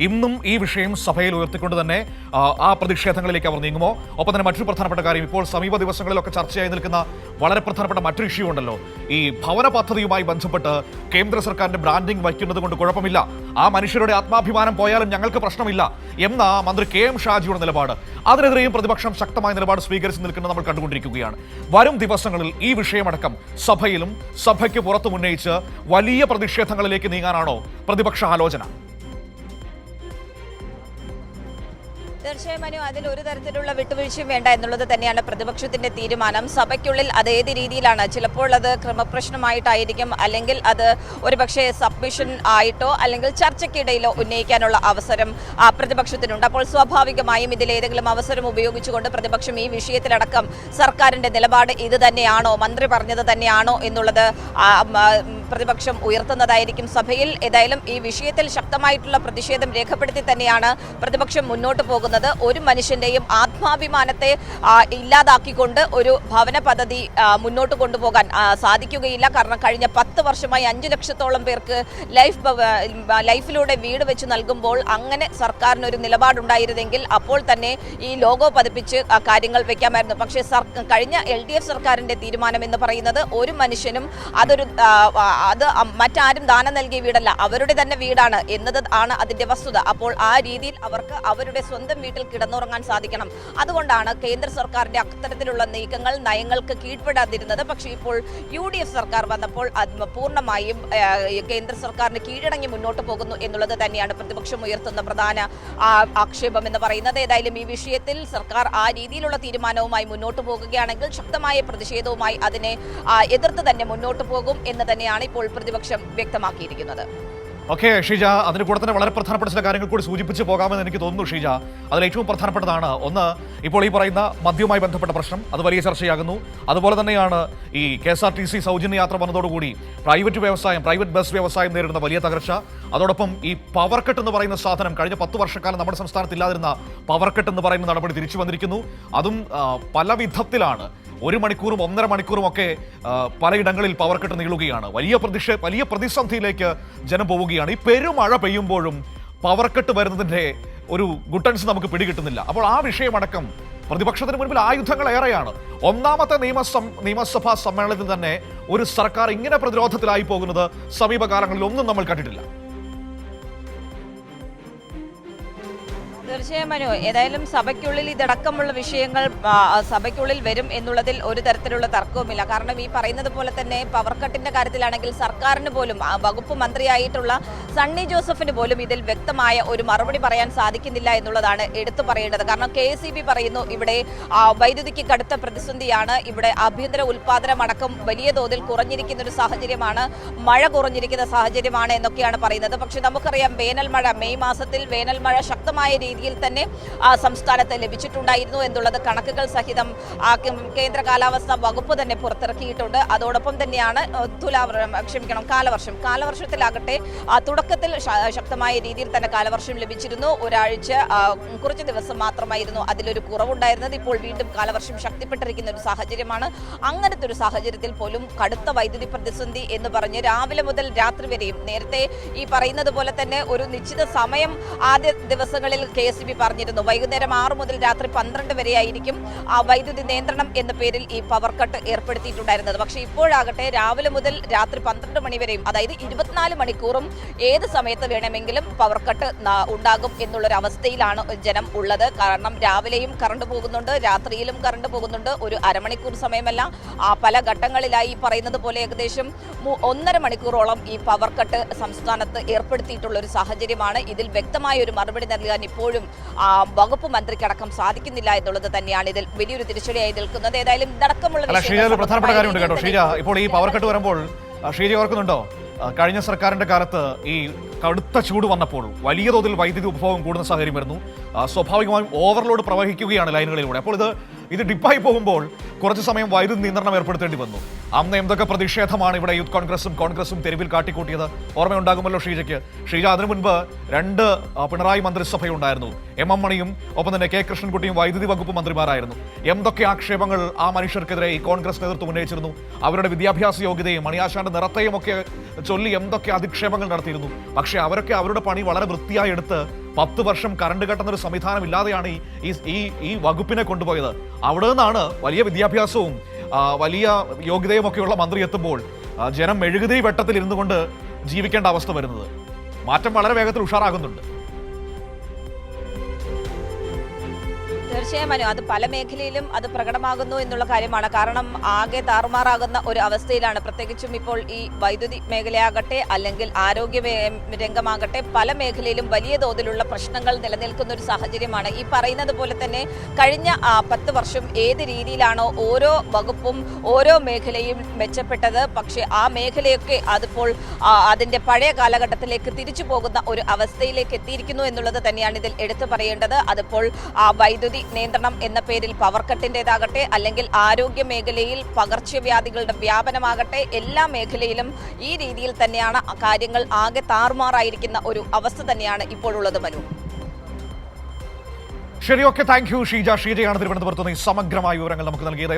ഇന്നും ഈ വിഷയം സഭയിൽ ഉയർത്തിക്കൊണ്ട് തന്നെ ആ പ്രതിഷേധങ്ങളിലേക്ക് അവർ നീങ്ങുമോ? ഒപ്പം തന്നെ മറ്റൊരു പ്രധാനപ്പെട്ട കാര്യം, ഇപ്പോൾ സമീപ ദിവസങ്ങളിലൊക്കെ ചർച്ചയായി നിൽക്കുന്ന വളരെ പ്രധാനപ്പെട്ട മറ്റൊരു ഇഷ്യൂ ഉണ്ടല്ലോ. ഈ ഭവന പദ്ധതിയുമായി ബന്ധപ്പെട്ട് കേന്ദ്ര സർക്കാരിന്റെ ബ്രാൻഡിംഗ് വയ്ക്കുന്നത് കൊണ്ട് കുഴപ്പമില്ല, ആ മനുഷ്യരുടെ ആത്മാഭിമാനം പോയാലും ഞങ്ങൾക്ക് പ്രശ്നമില്ല എന്ന മന്ത്രി KM ഷാജിയുടെ നിലപാട്, അതിനെതിരെയും പ്രതിപക്ഷം ശക്തമായ നിലപാട് സ്വീകരിച്ച് നിൽക്കുന്നത് നമ്മൾ കണ്ടുകൊണ്ടിരിക്കുകയാണ്. വരും ദിവസങ്ങളിൽ ഈ വിഷയമടക്കം സഭയിലും സഭയ്ക്ക് പുറത്തും ഉന്നയിച്ച് വലിയ പ്രതിഷേധങ്ങളിലേക്ക് നീങ്ങാനാണോ പ്രതിപക്ഷ ആലോചന? തീർച്ചയായും മനു, അതിൽ ഒരു തരത്തിലുള്ള വിട്ടുവീഴ്ചയും വേണ്ട എന്നുള്ളത് തന്നെയാണ് പ്രതിപക്ഷത്തിന്റെ തീരുമാനം. സഭയ്ക്കുള്ളിൽ അത് ഏത് രീതിയിലാണ്, ചിലപ്പോൾ അത് ക്രമപ്രശ്നമായിട്ടായിരിക്കും, അല്ലെങ്കിൽ അത് ഒരുപക്ഷെ സബ്മിഷൻ ആയിട്ടോ അല്ലെങ്കിൽ ചർച്ചയ്ക്കിടയിലോ ഉന്നയിക്കാനുള്ള അവസരം പ്രതിപക്ഷത്തിനുണ്ട്. അപ്പോൾ സ്വാഭാവികമായും ഇതിലേതെങ്കിലും അവസരം ഉപയോഗിച്ചുകൊണ്ട് പ്രതിപക്ഷം ഈ വിഷയത്തിലടക്കം സർക്കാരിന്റെ നിലപാട് ഇത് തന്നെയാണോ, മന്ത്രി പറഞ്ഞത് തന്നെയാണോ എന്നുള്ളത് പ്രതിപക്ഷം ഉയർത്തുന്നതായിരിക്കും സഭയിൽ. ഏതായാലും ഈ വിഷയത്തിൽ ശക്തമായിട്ടുള്ള പ്രതിഷേധം രേഖപ്പെടുത്തി തന്നെയാണ് പ്രതിപക്ഷം മുന്നോട്ട് പോകുന്നത്. ഒരു മനുഷ്യന്റെയും ആത്മാഭിമാനത്തെ ഇല്ലാതാക്കിക്കൊണ്ട് ഒരു ഭവന പദ്ധതി മുന്നോട്ട് കൊണ്ടുപോകാൻ സാധിക്കുകയില്ല. കാരണം കഴിഞ്ഞ 10 വർഷമായി 5 ലക്ഷത്തോളം പേർക്ക് ലൈഫിലൂടെ വീട് വെച്ച് നൽകുമ്പോൾ അങ്ങനെ സർക്കാരിനൊരു നിലപാടുണ്ടായിരുന്നെങ്കിൽ അപ്പോൾ തന്നെ ഈ ലോഗോ പതിപ്പിച്ച് കാര്യങ്ങൾ വെക്കാമായിരുന്നു. പക്ഷേ കഴിഞ്ഞ LDF സർക്കാരിന്റെ തീരുമാനം എന്ന് പറയുന്നത് ഒരു മനുഷ്യനും അത് മറ്റാരും ദാനം നൽകിയ വീടല്ല, അവരുടെ തന്നെ വീടാണ് എന്നത് ആണ് അതിന്റെ വസ്തുത. അപ്പോൾ ആ രീതിയിൽ അവർക്ക് അവരുടെ സ്വന്തം വീട്ടിൽ കിടന്നുറങ്ങാൻ സാധിക്കണം. അതുകൊണ്ടാണ് കേന്ദ്ര സർക്കാരിന്റെ അത്തരത്തിലുള്ള നീക്കങ്ങൾ, നയങ്ങൾക്ക് കീഴ്പ്പെടാതിരുന്നത്. പക്ഷേ ഇപ്പോൾ UDF സർക്കാർ വന്നപ്പോൾ പൂർണ്ണമായും കേന്ദ്ര സർക്കാരിന് കീഴടങ്ങി മുന്നോട്ട് പോകുന്നു എന്നുള്ളത് തന്നെയാണ് പ്രതിപക്ഷം ഉയർത്തുന്ന പ്രധാന ആക്ഷേപം എന്ന് പറയുന്നത്. ഏതായാലും ഈ വിഷയത്തിൽ സർക്കാർ ആ രീതിയിലുള്ള തീരുമാനവുമായി മുന്നോട്ട് പോകുകയാണെങ്കിൽ ശക്തമായ പ്രതിഷേധവുമായി അതിനെ എതിർത്ത് തന്നെ മുന്നോട്ട് പോകും എന്ന് തന്നെയാണ് ഇപ്പോൾ പ്രതിപക്ഷം വ്യക്തമാക്കിയിരിക്കുന്നത്. ഓക്കെ ഷീജ, അതിന് കൂടെ തന്നെ വളരെ പ്രധാനപ്പെട്ട ചില കാര്യങ്ങൾ കൂടി സൂചിപ്പിച്ച് പോകാമെന്ന് എനിക്ക് തോന്നുന്നു ഷീജ. അതിൽ ഏറ്റവും പ്രധാനപ്പെട്ടതാണ് ഒന്ന്, ഇപ്പോൾ ഈ പറയുന്ന മദ്യവുമായി ബന്ധപ്പെട്ട പ്രശ്നം, അത് വലിയ ചർച്ചയാകുന്നു. അതുപോലെ തന്നെയാണ് ഈ KSRTC സൗജന്യ യാത്ര വന്നതോടുകൂടി പ്രൈവറ്റ് ബസ് വ്യവസായം നേരിടുന്ന വലിയ തകർച്ച. അതോടൊപ്പം ഈ പവർ കട്ട് എന്ന് പറയുന്ന സാധനം, കഴിഞ്ഞ 10 വർഷക്കാലം നമ്മുടെ സംസ്ഥാനത്ത് ഇല്ലാതിരുന്ന പവർ കട്ട് എന്ന് പറയുന്ന നടപടി തിരിച്ചു വന്നിരിക്കുന്നു. അതും പല വിധത്തിലാണ്. 1 മണിക്കൂറും 1.5 മണിക്കൂറും ഒക്കെ പലയിടങ്ങളിൽ പവർ കട്ട് നീളുകയാണ്. വലിയ പ്രതിസന്ധിയിലേക്ക് ജനം പോവുകയാണ്. ഈ പെരുമഴ പെയ്യുമ്പോഴും പവർ കട്ട് വരുന്നതിൻ്റെ ഒരു ഗുട്ടൻസ് നമുക്ക് പിടികിട്ടുന്നില്ല. അപ്പോൾ ആ വിഷയമടക്കം പ്രതിപക്ഷത്തിന് മുൻപിൽ ആയുധങ്ങൾ ഏറെയാണ്. ഒന്നാമത്തെ നിയമസഭാ സമ്മേളനത്തിൽ തന്നെ ഒരു സർക്കാർ ഇങ്ങനെ പ്രതിരോധത്തിലായി പോകുന്നത് സമീപകാലങ്ങളിൽ ഒന്നും നമ്മൾ കണ്ടിട്ടില്ല. തീർച്ചയായും മനു, ഏതായാലും സഭയ്ക്കുള്ളിൽ ഇതടക്കമുള്ള വിഷയങ്ങൾ സഭയ്ക്കുള്ളിൽ വരും എന്നുള്ളതിൽ ഒരു തരത്തിലുള്ള തർക്കവുമില്ല. കാരണം ഈ പറയുന്നത് പോലെ തന്നെ പവർ കട്ടിന്റെ കാര്യത്തിലാണെങ്കിൽ സർക്കാരിന് പോലും വകുപ്പ് മന്ത്രിയായിട്ടുള്ള സണ്ണി ജോസഫിന് പോലും ഇതിൽ വ്യക്തമായ ഒരു മറുപടി പറയാൻ സാധിക്കുന്നില്ല എന്നുള്ളതാണ് എടുത്തു പറയേണ്ടത്. കാരണം KSEB പറയുന്നു ഇവിടെ വൈദ്യുതിക്ക് കടുത്ത പ്രതിസന്ധിയാണ്, ഇവിടെ ആഭ്യന്തര ഉൽപാദനം അടക്കം വലിയ തോതിൽ കുറഞ്ഞിരിക്കുന്ന ഒരു സാഹചര്യമാണ്, മഴ കുറഞ്ഞിരിക്കുന്ന സാഹചര്യമാണ് എന്നൊക്കെയാണ് പറയുന്നത്. പക്ഷെ നമുക്കറിയാം വേനൽമഴ, മെയ് മാസത്തിൽ വേനൽമഴ ശക്തമായ രീതിയിൽ തന്നെ സംസ്ഥാനത്ത് ലഭിച്ചിട്ടുണ്ടായിരുന്നു എന്നുള്ളത് കണക്കുകൾ സഹിതം കേന്ദ്ര വകുപ്പ് തന്നെ പുറത്തിറക്കിയിട്ടുണ്ട്. അതോടൊപ്പം തന്നെയാണ് കാലവർഷത്തിലാകട്ടെ തുടക്കത്തിൽ ശക്തമായ രീതിയിൽ തന്നെ കാലവർഷം ലഭിച്ചിരുന്നു. ഒരാഴ്ച കുറച്ച് ദിവസം മാത്രമായിരുന്നു അതിലൊരു കുറവുണ്ടായിരുന്നത്. ഇപ്പോൾ വീണ്ടും കാലവർഷം ശക്തിപ്പെട്ടിരിക്കുന്ന ഒരു സാഹചര്യമാണ്. അങ്ങനത്തെ ഒരു സാഹചര്യത്തിൽ പോലും കടുത്ത വൈദ്യുതി പ്രതിസന്ധി എന്ന് പറഞ്ഞ് രാവിലെ മുതൽ രാത്രി വരെയും, നേരത്തെ ഈ പറയുന്നത് പോലെ തന്നെ ഒരു നിശ്ചിത സമയം ആദ്യ ദിവസങ്ങളിൽ KSEB പറഞ്ഞിരുന്നു, വൈകുന്നേരം 6 മുതൽ രാത്രി 12 വരെയായിരിക്കും വൈദ്യുതി നിയന്ത്രണം എന്ന പേരിൽ ഈ പവർ കട്ട് ഏർപ്പെടുത്തിയിട്ടുണ്ടായിരുന്നത്. പക്ഷേ ഇപ്പോഴാകട്ടെ രാവിലെ മുതൽ രാത്രി 12 മണി വരെയും, അതായത് 24 മണിക്കൂറും ഏത് സമയത്ത് വേണമെങ്കിലും പവർ കട്ട് ഉണ്ടാകും എന്നുള്ളൊരവസ്ഥയിലാണ് ജനം ഉള്ളത്. കാരണം രാവിലെയും കറണ്ട് പോകുന്നുണ്ട്, രാത്രിയിലും കറണ്ട് പോകുന്നുണ്ട്. ഒരു അരമണിക്കൂർ സമയമല്ല, പല ഘട്ടങ്ങളിലായി പറയുന്നത് പോലെ ഏകദേശം 1.5 മണിക്കൂറോളം ഈ പവർ കട്ട് സംസ്ഥാനത്ത് ഏർപ്പെടുത്തിയിട്ടുള്ള ഒരു സാഹചര്യമാണ്. ഇതിൽ വ്യക്തമായ ഒരു മറുപടി നൽകാൻ ഇപ്പോഴും വകുപ്പ് മന്ത്രിക്കടക്കം സാധിക്കുന്നില്ല എന്നുള്ളത് തന്നെയാണ് ഇതിൽ വലിയൊരു തിരിച്ചടിയായി നിൽക്കുന്നത്. ഏതായാലും ഇതടക്കമുള്ള പ്രധാനപ്പെട്ട കാര്യമുണ്ട് കേട്ടോ ഷീജ. ഇപ്പോൾ ഈ പവർ കട്ട് വരുമ്പോൾ ഷീജ ഓർക്കുന്നുണ്ടോ, കഴിഞ്ഞ സർക്കാരിന്റെ കാലത്ത് ഈ കടുത്ത ചൂട് വന്നപ്പോൾ വലിയ തോതിൽ വൈദ്യുതി ഉപഭോഗം കൂടുന്ന സാഹചര്യം വരുന്നു. സ്വാഭാവികമായും ഓവർലോഡ് പ്രവഹിക്കുകയാണ് ലൈനുകളിലൂടെ. അപ്പോൾ ഇത് ഡിപ്പായി പോകുമ്പോൾ കുറച്ച് സമയം വൈദ്യുതി നിയന്ത്രണം ഏർപ്പെടുത്തേണ്ടി വന്നു. അന്ന് എന്തൊക്കെ പ്രതിഷേധമാണ് ഇവിടെ യൂത്ത് കോൺഗ്രസും തെരുവിൽ കാട്ടിക്കൂട്ടിയത് ഓർമ്മയുണ്ടാകുമല്ലോ ഷീജയ്ക്ക്. ഷീജ, അതിനു മുൻപ് 2 പിണറായി മന്ത്രിസഭയുണ്ടായിരുന്നു. MM മണിയും ഒപ്പം തന്നെ K കൃഷ്ണൻകുട്ടിയും വൈദ്യുതി വകുപ്പ് മന്ത്രിമാരായിരുന്നു. എന്തൊക്കെ ആക്ഷേപങ്ങൾ ആ മനുഷ്യർക്കെതിരെ ഈ കോൺഗ്രസ് നേതൃത്വം ഉന്നയിച്ചിരുന്നു. അവരുടെ വിദ്യാഭ്യാസ യോഗ്യതയും മണിയാശാന്റെ നിറത്തെയും ഒക്കെ ചൊല്ലി എന്തൊക്കെ അധിക്ഷേപങ്ങൾ നടത്തിയിരുന്നു. പക്ഷേ അവരൊക്കെ അവരുടെ പണി വളരെ വൃത്തിയായി എടുത്ത് 10 വർഷം കറണ്ട് കട്ടുന്നൊരു സംവിധാനം ഇല്ലാതെയാണ് ഈ വകുപ്പിനെ കൊണ്ടുപോയത്. അവിടെ നിന്നാണ് വലിയ വിദ്യാഭ്യാസവും വലിയ യോഗ്യതയും ഒക്കെയുള്ള മന്ത്രി എത്തുമ്പോൾ ജനം മെഴുകുതിരി വെട്ടത്തിൽ ഇരുന്നു കൊണ്ട് ജീവിക്കേണ്ട അവസ്ഥ വരുന്നത്. മാറ്റം വളരെ വേഗത്തിൽ ഉഷാറാകുന്നുണ്ട്. തീർച്ചയായും മനു, അത് പല മേഖലയിലും അത് പ്രകടമാകുന്നു എന്നുള്ള കാര്യമാണ്. കാരണം ആകെ താറുമാറാകുന്ന ഒരു അവസ്ഥയിലാണ്. പ്രത്യേകിച്ചും ഇപ്പോൾ ഈ വൈദ്യുതി മേഖലയാകട്ടെ അല്ലെങ്കിൽ ആരോഗ്യ രംഗമാകട്ടെ പല മേഖലയിലും വലിയ തോതിലുള്ള പ്രശ്നങ്ങൾ നിലനിൽക്കുന്ന ഒരു സാഹചര്യമാണ്. ഈ പറയുന്നത് പോലെ തന്നെ കഴിഞ്ഞ 10 വർഷം ഏത് രീതിയിലാണോ ഓരോ വകുപ്പും ഓരോ മേഖലയും മെച്ചപ്പെട്ടത്, പക്ഷേ ആ മേഖലയൊക്കെ അതിപ്പോൾ അതിൻ്റെ പഴയ കാലഘട്ടത്തിലേക്ക് തിരിച്ചു പോകുന്ന ഒരു അവസ്ഥയിലേക്ക് എത്തിയിരിക്കുന്നു എന്നുള്ളത് തന്നെയാണ് ഇതിൽ എടുത്തു പറയേണ്ടത്. അതിപ്പോൾ വൈദ്യുതി നിയന്ത്രണം എന്ന പേരിൽ പവർ കട്ടിൻ്റെതാകട്ടെ അല്ലെങ്കിൽ ആരോഗ്യ മേഖലയിൽ പകർച്ചവ്യാധികളുടെ വ്യാപനമാകട്ടെ എല്ലാ മേഖലയിലും ഈ രീതിയിൽ തന്നെയാണ് കാര്യങ്ങൾ ആകെ താറുമാറായിരിക്കുന്ന ഒരു അവസ്ഥ തന്നെയാണ് ഇപ്പോഴുള്ളത് മനു. ശരി, ഓക്കെ, താങ്ക് യു ഷീജ. ഷീജയാണ് തിരുവനന്തപുരത്ത് നിന്ന് ഈ സമഗ്രമായ വിവരങ്ങൾ നമുക്ക് നൽകിയത്.